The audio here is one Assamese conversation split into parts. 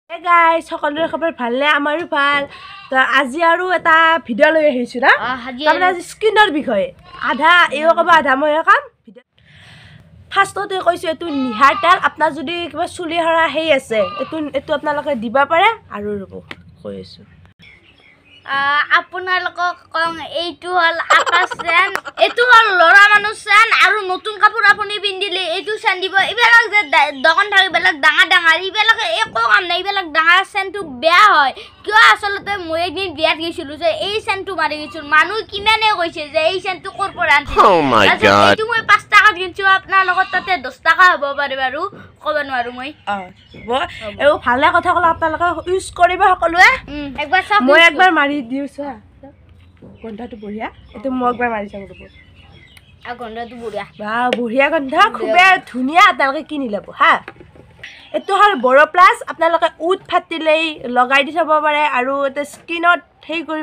Hey guys, সকলোৰে খবৰ ভালনে? আমাৰো ভাল। তো আজি আৰু এটা ভিডিও লৈ আহিছো না। তাৰমানে আজি স্কিনৰ বিষয়ে। আধা এও কব আধা মই কাম। ফাৰ্ষ্টতে কৈছো এটো নিহাৰ তেল আপোনাৰ যদি কিবা চুলি হৰা হেই আছে, এটো আপোনালোকে দিবা পাৰে আৰু ৰব কৈ আছো। আপোনালোকক কং এইটো হল আকাশন এটো হল লৰা মানুহ চান আৰু নতুন কাপোৰ আপুনি পিন্ধিলে এইটো চান দিব ইবেলাক যে দোকান থাকি বেলাক ডাঙা ডাঙা ইবেলাক একো কাম নাই ইবেলাক ডাঙা সেনটো বেয়া হয় কিয় আসলতে মই একদিন বিয়াত গৈছিলো যে এই সেনটো মাৰি গৈছিল মানুহ কিমানে কৈছে যে এই সেনটো কৰ পৰা আনছে এইটো মই 5 টাকা কিনছো আপোনাৰ লগত তাতে 10 টাকা হ'ব পাৰে বাৰু কব নোৱাৰো মই এও ভালে কথা কলা আপোনালোকে ইউজ কৰিবা সকলোৱে একবাৰ চাওক মই একবাৰ মাৰি দিউছা গন্ধাটো বঢ়িয়া এটো মই একবাৰ মাৰি চাও ৰব আ গন্ধাটো বঢ়িয়া বা বঢ়িয়া গন্ধা খুবে ধুনিয়া আপোনালোকে কিনি লব হা এটো হল বড় প্লাস আপোনালোকে উট ফাটিলেই লগাই দি থব পাৰে আৰু এতে স্কিনত হেই কৰি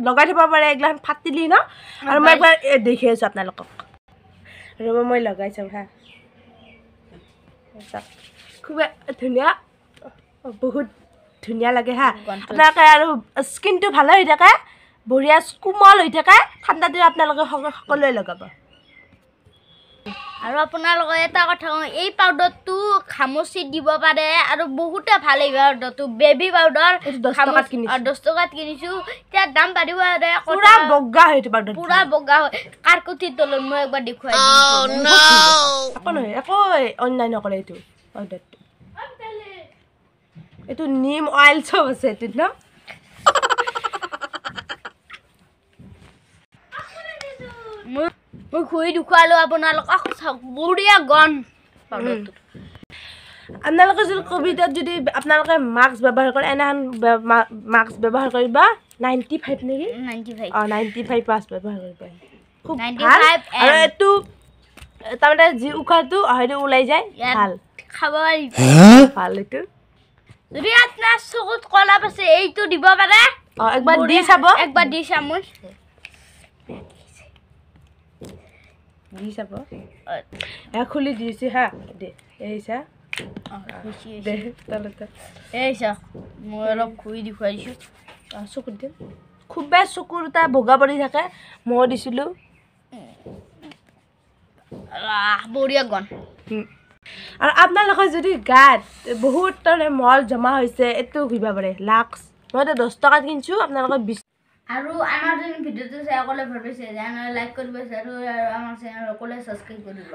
লগাই থব পাৰে একলা ফাটিলি ন আৰু মই একবাৰ দেখি আছো আপোনালোকক ৰব মই লগাই চাও হা খুবে ধুনিয়া বহুত ধুনিয়া লাগে হা আপোনালোকে আৰু স্কিনটো ভালো হৈ থাকে বঢ়িয়া কোমল হৈ থাকে ঠাণ্ডা দিন আপোনালোকে সকলোৱে লগাব আৰু আপোনালোকে এটা কথা এই পাউডাৰটো খামচি দিব পাৰে আৰু বহুতে ভাল এই পাউডাৰটো বেবি পাউডাৰ 10 টকাত কিনিছো 10 টকাত কিনিছো এতিয়া দাম বাঢ়িব আৰু পুৰা বগা হয়টো পাউডাৰ পুৰা বগা হয় কাৰকুটিৰ তলত মই একবাৰ দেখুৱাই দিছো আপন একো অনলাইন নকৰে এইটো পাউডাৰটো এটো নিম অয়েল সব আছে এটো ন মই খুই দুখালো আপোনালোকক বঢ়িয়া গন পাউডাৰটো আপোনালোকে যদি কোভিডত যদি আপোনালোকে মাস্ক ব্যৱহাৰ কৰে এনান মাস্ক ব্যৱহাৰ কৰিবা 95 নেকি 95 মাস্ক ব্যৱহাৰ কৰিবা খুব 95 আৰু এটো তাৰমানে যি উখাটো হয়তো ওলাই যায় ভাল খাব পাৰি ভাল এটো যদি আপোনাৰ চকুত কলা আছে এইটো দিব পাৰে একবাৰ দি চাব একবাৰ দি চামুচ দি চাব খুলি দিছে হা দে এইছা দে তলতে এইছা মই অলপ খুই দেখুৱাই দিছো চকুত দিম খুবে চকুৰ এটা বগা পৰি থাকে মই দিছিলো বঢ়িয়া গন আৰু আপোনালোকৰ যদি গাত বহুত তৰে মল জমা হৈছে এটো ঘিবা পাৰে লাক্স মই 10 টকাত কিনছো আপোনালোকৰ 20 আৰু আমাৰ যদি ভিডিওটো চাই অকলে ভাল পাইছে জানা লাইক কৰিব আৰু আমাৰ চেনেল অকলে সাবস্ক্ৰাইব কৰিব